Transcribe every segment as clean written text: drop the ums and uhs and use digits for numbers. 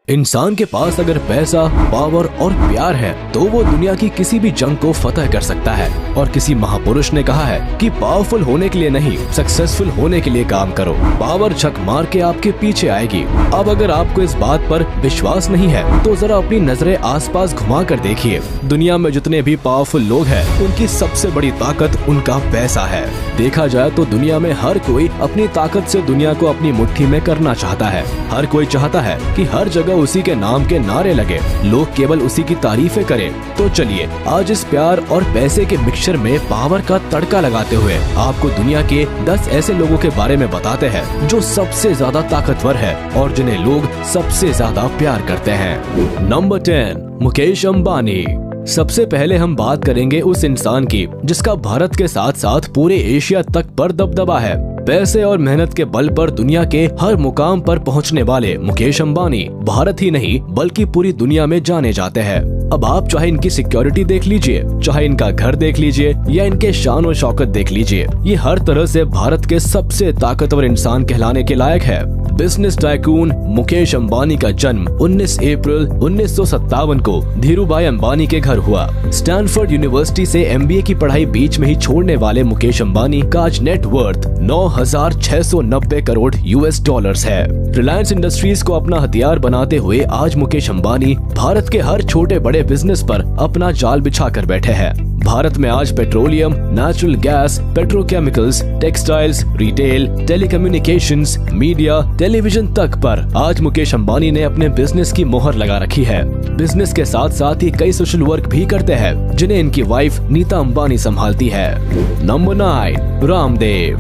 इंसान के पास अगर पैसा, पावर और प्यार है तो वो दुनिया की किसी भी जंग को फतह कर सकता है। और किसी महापुरुष ने कहा है कि पावरफुल होने के लिए नहीं, सक्सेसफुल होने के लिए काम करो। पावर झक मार के आपके पीछे आएगी। अब अगर आपको इस बात पर विश्वास नहीं है तो जरा अपनी नजरें आसपास घुमा कर देखिए। दुनिया में जितने भी पावरफुल लोग हैं, उनकी सबसे बड़ी ताकत उनका पैसा है। देखा जाए तो दुनिया में हर कोई अपनी ताकत से दुनिया को अपनी मुट्ठी में करना चाहता है। हर कोई चाहता है कि हर जगह उसी के नाम के नारे लगे, लोग केवल उसी की तारीफें करें। तो चलिए आज इस प्यार और पैसे के मिक्सचर में पावर का तड़का लगाते हुए आपको दुनिया के 10 ऐसे लोगों के बारे में बताते हैं जो सबसे ज्यादा ताकतवर है और जिन्हें लोग सबसे ज्यादा प्यार करते हैं। नंबर 10, मुकेश अंबानी। सबसे पहले हम बात करेंगे उस इंसान की जिसका भारत के साथ साथ पूरे एशिया तक पर दबदबा है। पैसे और मेहनत के बल पर दुनिया के हर मुकाम पर पहुंचने वाले मुकेश अंबानी भारत ही नहीं बल्कि पूरी दुनिया में जाने जाते हैं। अब आप चाहे इनकी सिक्योरिटी देख लीजिए, चाहे इनका घर देख लीजिए या इनके शान और शौकत देख लीजिए, ये हर तरह से भारत के सबसे ताकतवर इंसान कहलाने के लायक है। बिजनेस टाइकून मुकेश अंबानी का जन्म 19 अप्रैल 1957 को धीरूभाई अंबानी के घर हुआ। स्टैनफोर्ड यूनिवर्सिटी से MBA की पढ़ाई बीच में ही छोड़ने वाले मुकेश अंबानी का आज नेट वर्थ 9,690 करोड़ US है। रिलायंस इंडस्ट्रीज को अपना हथियार बनाते हुए आज मुकेश अंबानी भारत के हर छोटे बड़े बिजनेस पर अपना जाल बिछा कर बैठे हैं। भारत में आज petroleum, natural gas, petrochemicals, textiles, retail, telecommunications, media, television तक पर आज मुकेश अंबानी ने अपने बिजनेस की मोहर लगा रखी है। बिजनेस के साथ साथ ही कई सोशल वर्क भी करते हैं जिन्हें इनकी वाइफ नीता अंबानी संभालती है। नंबर 9, रामदेव।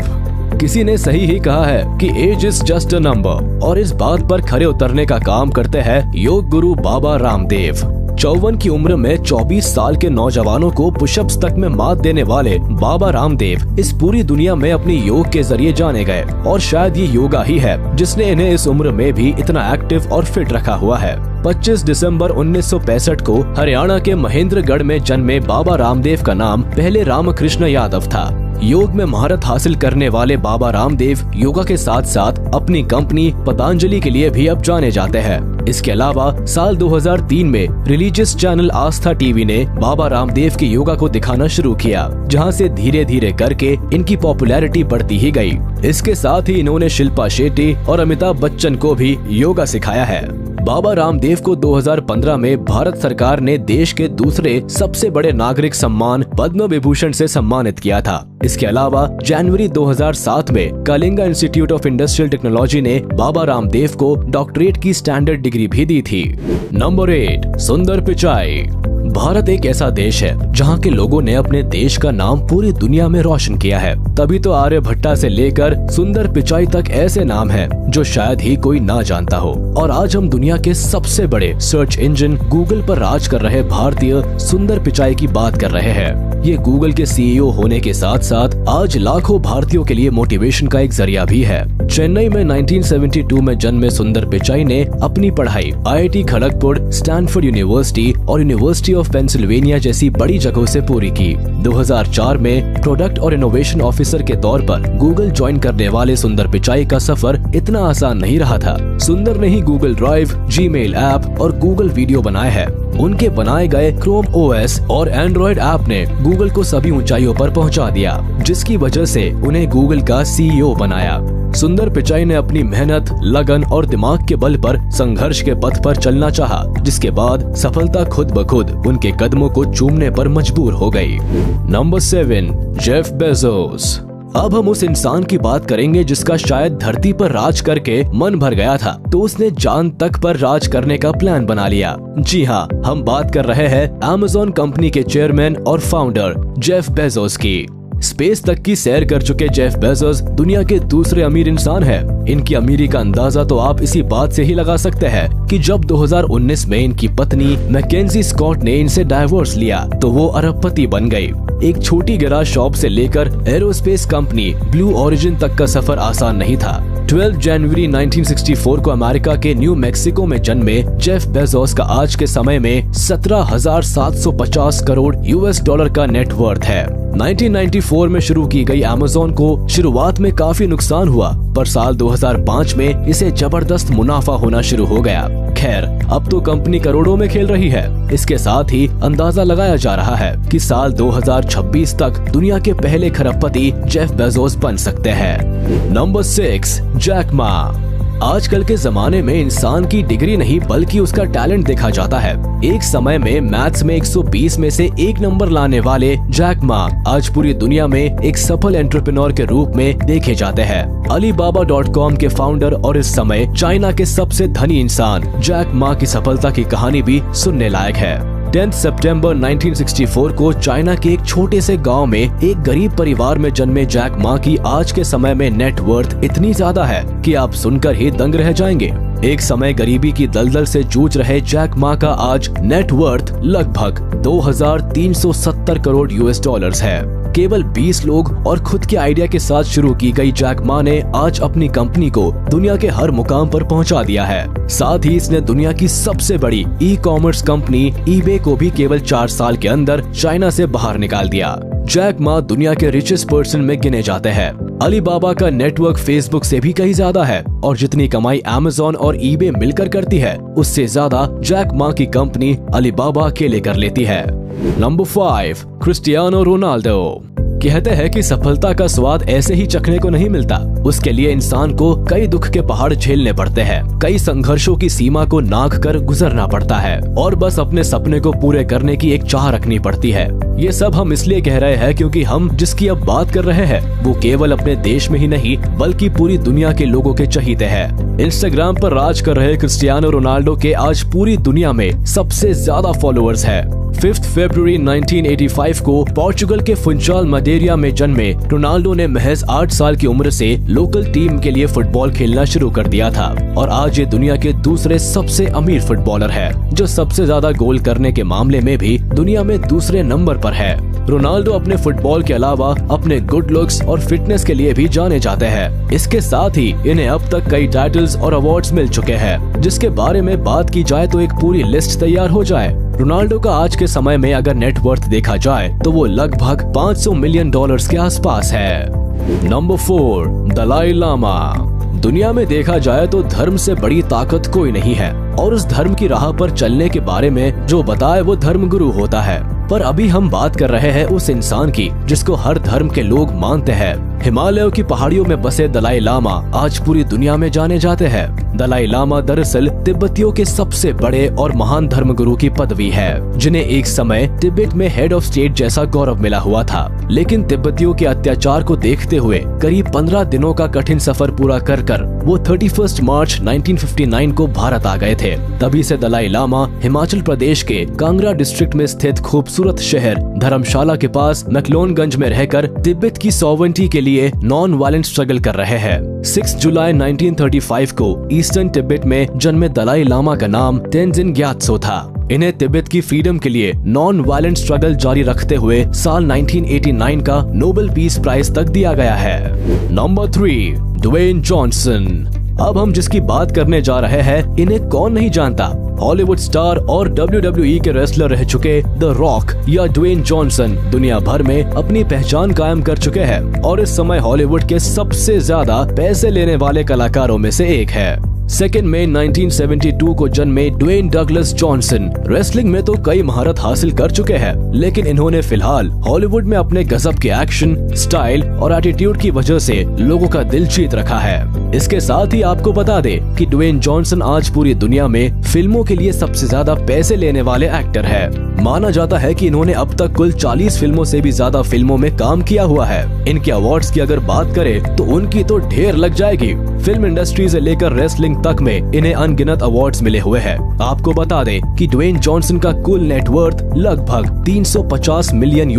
किसी ने सही ही कहा है कि age is just a number, और इस बात पर खरे उतरने का काम करते हैं योग गुरु बाबा रामदेव। 54 की उम्र में 24 साल के नौजवानों को पुशअप्स तक में मात देने वाले बाबा रामदेव इस पूरी दुनिया में अपनी योग के जरिए जाने गए, और शायद ये योगा ही है जिसने इन्हें इस उम्र में भी इतना एक्टिव और फिट रखा हुआ है। 25 दिसंबर 1965 को हरियाणा के महेंद्रगढ़ में जन्मे बाबा रामदेव का नाम पहले रामकृष्ण यादव था। योग में महारत हासिल करने वाले बाबा रामदेव योगा के साथ साथ अपनी कंपनी पतंजलि के लिए भी अब जाने जाते हैं। इसके अलावा साल 2003 में रिलीजियस चैनल आस्था टीवी ने बाबा रामदेव की योगा को दिखाना शुरू किया, जहां से धीरे धीरे करके इनकी पॉपुलैरिटी बढ़ती ही गई। इसके साथ ही इन्होंने शिल्पा शेट्टी और अमिताभ बच्चन को भी योगा सिखाया है। बाबा रामदेव को 2015 में भारत सरकार ने देश के दूसरे सबसे बड़े नागरिक सम्मान पद्म विभूषण से सम्मानित किया था। इसके अलावा जनवरी 2007 में Kalinga institute of industrial technology ने बाबा रामदेव को डॉक्टरेट की स्टैंडर्ड डिग्री भी दी थी। नंबर 8, सुंदर पिचाई। भारत एक ऐसा देश है जहाँ के लोगों ने अपने देश का नाम पूरी दुनिया में रोशन किया है। तभी तो आर्यभट्टा से लेकर सुंदर पिचाई तक ऐसे नाम हैं जो शायद ही कोई ना जानता हो। और आज हम दुनिया के सबसे बड़े सर्च इंजन गूगल पर राज कर रहे भारतीय सुंदर पिचाई की बात कर रहे हैं। ये गूगल के CEO होने के साथ साथ आज लाखों भारतीयों के लिए मोटिवेशन का एक जरिया भी है। चेन्नई में 1972 में जन्मे सुंदर पिचाई ने अपनी पढ़ाई IIT खड़गपुर, स्टैनफोर्ड यूनिवर्सिटी और यूनिवर्सिटी ऑफ पेंसिल्वेनिया जैसी बड़ी जगहों से पूरी की। 2004 में प्रोडक्ट और इनोवेशन ऑफिसर के तौर पर गूगल ज्वाइन करने वाले सुंदर पिचाई का सफर इतना आसान नहीं रहा था। सुंदर ने ही गूगल ड्राइव, जीमेल ऐप और गूगल वीडियो बनाए हैं। उनके बनाए गए क्रोम OS और एंड्रॉइड ऐप ने गूगल को सभी ऊंचाइयों पर पहुंचा दिया, जिसकी वजह से उन्हें गूगल का CEO बनाया। सुंदर पिचाई ने अपनी मेहनत, लगन और दिमाग के बल पर संघर्ष के पथ पर चलना चाहा, जिसके बाद सफलता खुद ब खुद उनके कदमों को चूमने पर मजबूर हो गई। Number 7, Jeff Bezos. अब हम उस इंसान की बात करेंगे जिसका शायद धरती पर राज करके मन भर गया था तो उसने चांद तक पर राज करने का प्लान बना लिया। जी हाँ, हम बात कर रहे हैं Amazon कंपनी के चेयरमैन और फाउंडर जेफ बेजोस की। स्पेस तक की सैर कर चुके जेफ बेजोस दुनिया के दूसरे अमीर इंसान हैं। इनकी अमीरी का अंदाजा तो आप इसी बात से ही लगा सकते हैं कि जब 2019 में इनकी पत्नी मैकेंजी स्कॉट ने इनसे डाइवोर्स लिया तो वो अरबपति बन गई। एक छोटी गैराज शॉप से लेकर एरोस्पेस कंपनी ब्लू ओरिजिन तक का सफर आसान नहीं था। 12 जनवरी 1964 को अमेरिका के न्यू मैक्सिको में जन्मे जेफ बेजोस का आज के समय में 17,750 करोड़ US डॉलर का नेटवर्थ है। 1994 में शुरू की गई अमेज़न को शुरुआत में काफी नुकसान हुआ, पर साल 2005 में इसे जबरदस्त मुनाफा होना शुरू हो गया। खैर, अब तो कंपनी करोड़ों में खेल रही है। इसके साथ ही अंदाजा लगाया जा रहा है कि साल 2026 तक दुनिया के पहले खरबपति जेफ बेजोस बन सकते हैं। Number 6, Jack Ma. आजकल के जमाने में इंसान की डिग्री नहीं बल्कि उसका टैलेंट देखा जाता है। एक समय में मैथ्स में 120 में से 1 नंबर लाने वाले जैक मा आज पूरी दुनिया में एक सफल एंटरप्रेन्योर के रूप में देखे जाते हैं। Alibaba.com के फाउंडर और इस समय चाइना के सबसे धनी इंसान जैक मा की सफलता की कहानी भी सुनने लायक है। 10 सितंबर 1964 को चाइना के एक छोटे से गांव में एक गरीब परिवार में जन्मे जैक मा की आज के समय में नेट वर्थ इतनी ज्यादा है कि आप सुनकर ही दंग रह जाएंगे। एक समय गरीबी की दलदल से जूझ रहे जैक मा का आज नेट वर्थ लगभग 2370 करोड़ US है। केवल 20 लोग और खुद के आइडिया के साथ शुरू की गई जैक मा ने आज अपनी कंपनी को दुनिया के हर मुकाम पर पहुंचा दिया है। साथ ही इसने दुनिया की सबसे बड़ी ई-कॉमर्स कंपनी eBay को भी केवल 4 साल के अंदर चाइना से बाहर निकाल दिया। जैक मा दुनिया के रिचेस्ट पर्सन में गिने जाते हैं। अलीबाबा का नेटवर्क फेसबुक से भी कहीं ज्यादा है और जितनी कमाई अमेज़न और eBay मिलकर करती है उससे ज्यादा जैक मा की कंपनी अलीबाबा अकेले कर लेती है। Number 5, Cristiano Ronaldo. कहते हैं कि सफलता का स्वाद ऐसे ही चखने को नहीं मिलता, उसके लिए इंसान को कई दुख के पहाड़ झेलने पड़ते हैं, कई संघर्षों की सीमा को नाग कर गुजरना पड़ता है और बस अपने सपने को पूरे करने की एक चाह रखनी पड़ती है। ये सब हम इसलिए कह रहे हैं क्योंकि हम जिसकी अब बात कर रहे हैं वो केवल अपने देश में ही नहीं बल्कि पूरी दुनिया के लोगों के चहीते हैं। इंस्टाग्राम पर राज कर रहे क्रिस्टियानो रोनाल्डो के आज पूरी दुनिया में सबसे ज्यादा फॉलोअर्स है। 5 फरवरी 1985 को पोर्चुगल के फुंचाल मडेरिया में जन्मे रोनाल्डो ने महज 8 साल की उम्र से लोकल टीम के लिए फुटबॉल खेलना शुरू कर दिया था और आज ये दुनिया के दूसरे सबसे अमीर फुटबॉलर है, जो सबसे ज्यादा गोल करने के मामले में भी दुनिया में दूसरे नंबर पर है। रोनाल्डो अपने फुटबॉल के अलावा अपने गुड लुक्स और फिटनेस के लिए भी जाने जाते हैं। इसके साथ ही इन्हें अब तक कई टाइटल्स और अवार्ड्स मिल चुके हैं, जिसके बारे में बात की जाए तो एक पूरी लिस्ट तैयार हो जाए। रोनाल्डो का आज के समय में अगर नेट वर्थ देखा जाए तो वो लगभग $500 मिलियन के आसपास है। नंबर 4, दलाई लामा। दुनिया में देखा जाए तो धर्म से बड़ी ताकत कोई नहीं है और उस धर्म की राह पर चलने के बारे में जो बताए वो धर्म गुरु होता है। पर अभी हम बात कर रहे हैं उस इंसान की जिसको हर धर्म के लोग मानते हैं। हिमालयों की पहाड़ियों में बसे दलाई लामा आज पूरी दुनिया में जाने जाते हैं। दलाई लामा दरअसल तिब्बतियों के सबसे बड़े और महान धर्मगुरु की पदवी है, जिन्हें एक समय तिब्बत में हेड ऑफ स्टेट जैसा गौरव मिला हुआ था। लेकिन तिब्बतियों के अत्याचार को देखते हुए करीब 15 दिनों का कठिन सफर पूरा कर वो 31 मार्च 1959 को भारत आ गए थे। तभी से दलाई लामा हिमाचल प्रदेश के कांगड़ा डिस्ट्रिक्ट में स्थित खूबसूरत शहर धर्मशाला के पास मैक्लोनगंज में रहकर तिब्बत की सॉवरेनिटी के लिए नॉन वायलेंट स्ट्रगल कर रहे हैं। 6 जुलाई 1935 को ईस्टर्न तिब्बत में जन्मे दलाई लामा का नाम तेंजिन ग्यात्सो था। इन्हें तिब्बत की फ्रीडम के लिए नॉन वायलेंट स्ट्रगल जारी रखते हुए साल 1989 का नोबेल पीस प्राइज तक दिया गया है। Number 3, Dwayne Johnson. अब हम जिसकी बात करने जा रहे हैं इन्हें कौन नहीं जानता। हॉलीवुड स्टार और WWE के रेसलर रह चुके द रॉक या ड्वेन जॉनसन दुनिया भर में अपनी पहचान कायम कर चुके हैं और इस समय हॉलीवुड के सबसे ज्यादा पैसे लेने वाले कलाकारों में से एक है। 2 मई 1972 को जन्मे ड्वेन डगलस जॉनसन रेसलिंग में तो कई महारत हासिल कर चुके हैं, लेकिन इन्होंने फिलहाल हॉलीवुड में अपने गजब के एक्शन, स्टाइल और एटीट्यूड की वजह से लोगों का दिल जीत रखा है। इसके साथ ही आपको बता दे कि ड्वेन जॉनसन आज पूरी दुनिया में फिल्मों के लिए सबसे ज्यादा पैसे लेने वाले एक्टर है। माना जाता है कि इन्होंने अब तक कुल 40 फिल्मों से भी ज्यादा फिल्मों में काम किया हुआ है। इनके अवार्ड्स की अगर बात करें तो उनकी तो ढेर लग जाएगी। फिल्म इंडस्ट्री से लेकर रेसलिंग तक में इन्हें अनगिनत अवार्ड्स मिले हुए हैं। आपको बता दें कि ड्वेन जॉनसन का कुल नेटवर्थ लगभग $350 मिलियन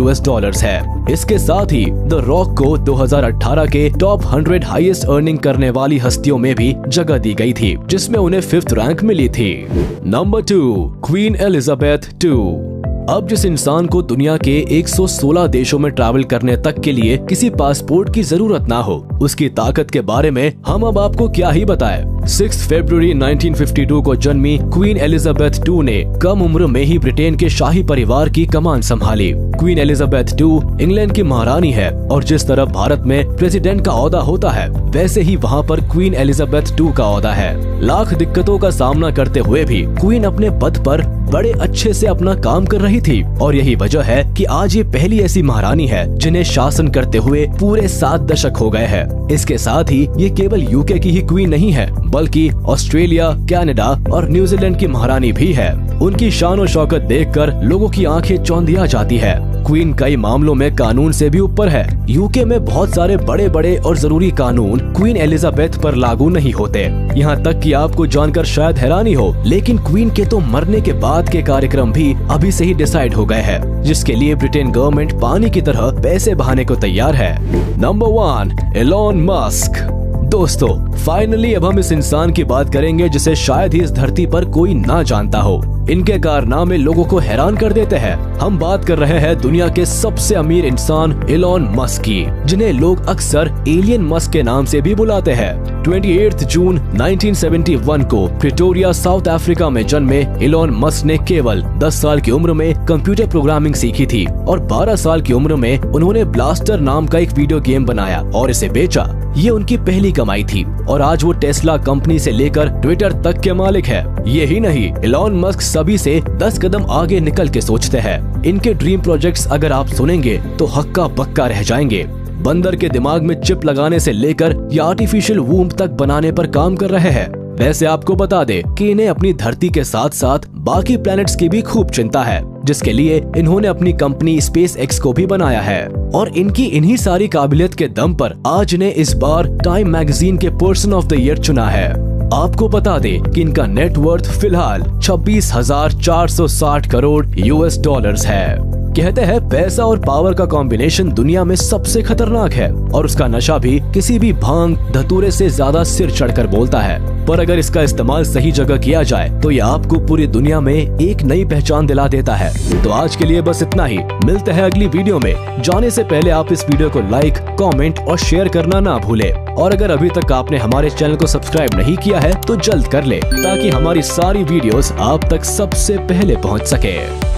है। इसके साथ ही द रॉक को 2018 के टॉप 100 हाईएस्ट अर्निंग करने वाली हस्तियों में भी जगह दी गई थी, जिसमें उन्हें 5th रैंक मिली थी। Number 2, queen Elizabeth II। अब जिस इंसान को दुनिया के 116 देशों में ट्रैवल करने तक के लिए किसी पासपोर्ट की जरूरत ना हो, उसकी ताकत के बारे में हम अब आपको क्या ही बताएं। 6 फरवरी 1952 को जन्मी क्वीन एलिजाबेथ II ने कम उम्र में ही ब्रिटेन के शाही परिवार की कमान संभाली। क्वीन एलिजाबेथ II इंग्लैंड की महारानी है और जिस तरफ भारत में प्रेसिडेंट का ओहदा होता है, वैसे ही वहाँ पर क्वीन एलिजाबेथ II का ओहदा है। लाख दिक्कतों का सामना करते हुए भी क्वीन अपने पद पर बड़े अच्छे से अपना काम कर रही थी और यही वजह है कि आज ये पहली ऐसी महारानी है जिन्हें शासन करते हुए पूरे 7 दशक हो गए हैं। इसके साथ ही ये केवल यूके की ही क्वीन नहीं है, बल्कि ऑस्ट्रेलिया, कनाडा और न्यूजीलैंड की महारानी भी है। उनकी शान और शौकत देखकर लोगों की आंखें चौंधिया जाती है। क्वीन कई मामलों में कानून से भी ऊपर है। यूके में बहुत सारे बड़े बड़े और जरूरी कानून क्वीन एलिजाबेथ पर लागू नहीं होते। यहाँ तक कि आपको जानकर शायद हैरानी हो, लेकिन क्वीन के तो मरने के बाद के कार्यक्रम भी अभी से ही डिसाइड हो गए हैं, जिसके लिए ब्रिटेन गवर्नमेंट पानी की तरह पैसे बहाने को तैयार है। Number 1, Elon Musk. दोस्तों, फाइनली अब हम इस इंसान की बात करेंगे जिसे शायद ही इस धरती पर कोई ना जानता हो। इनके कारनामे लोगों को हैरान कर देते हैं। हम बात कर रहे हैं दुनिया के सबसे अमीर इंसान एलोन मस्क की, जिन्हें लोग अक्सर एलियन मस्क के नाम से भी बुलाते हैं। 28 जून 1971 को प्रिटोरिया, साउथ अफ्रीका में जन्मे एलोन मस्क ने केवल 10 साल की उम्र में कंप्यूटर प्रोग्रामिंग सीखी थी और 12 साल की उम्र में उन्होंने ब्लास्टर नाम का एक वीडियो गेम बनाया और इसे बेचा। ये उनकी पहली कमाई थी और आज वो टेस्ला कंपनी से लेकर ट्विटर तक के मालिक है। यही नहीं, एलोन मस्क सभी से 10 कदम आगे निकल के सोचते हैं। इनके ड्रीम प्रोजेक्ट्स अगर आप सुनेंगे तो हक्का बक्का रह जाएंगे। बंदर के दिमाग में चिप लगाने से लेकर या आर्टिफिशियल वूम्ब तक बनाने पर काम कर रहे हैं। वैसे आपको बता दे कि इन्हें अपनी धरती के साथ साथ बाकी प्लैनेट्स की भी खूब चिंता है, जिसके लिए इन्होंने अपनी कंपनी स्पेस एक्स को भी बनाया है। और इनकी इन्हीं सारी काबिलियत के दम पर आज ने इस बार टाइम मैगजीन के पर्सन ऑफ द ईयर चुना है। आपको बता दे कि इनका नेटवर्थ फिलहाल 26,460 करोड़ US डॉलर्स है। कहते हैं पैसा और पावर का कॉम्बिनेशन दुनिया में सबसे खतरनाक है और उसका नशा भी किसी भी भांग धतूरे से ज्यादा सिर चढ़कर बोलता है। पर अगर इसका इस्तेमाल सही जगह किया जाए तो ये आपको पूरी दुनिया में एक नई पहचान दिला देता है। तो आज के लिए बस इतना ही। मिलते हैं अगली वीडियो में। जाने से पहले आप इस वीडियो को लाइक, कमेंट और शेयर करना ना भूले। और अगर अभी तक आपने हमारे चैनल को सब्सक्राइब नहीं किया है तो जल्द कर ले, ताकि हमारी सारी वीडियोस आप तक सबसे पहले पहुंच सके।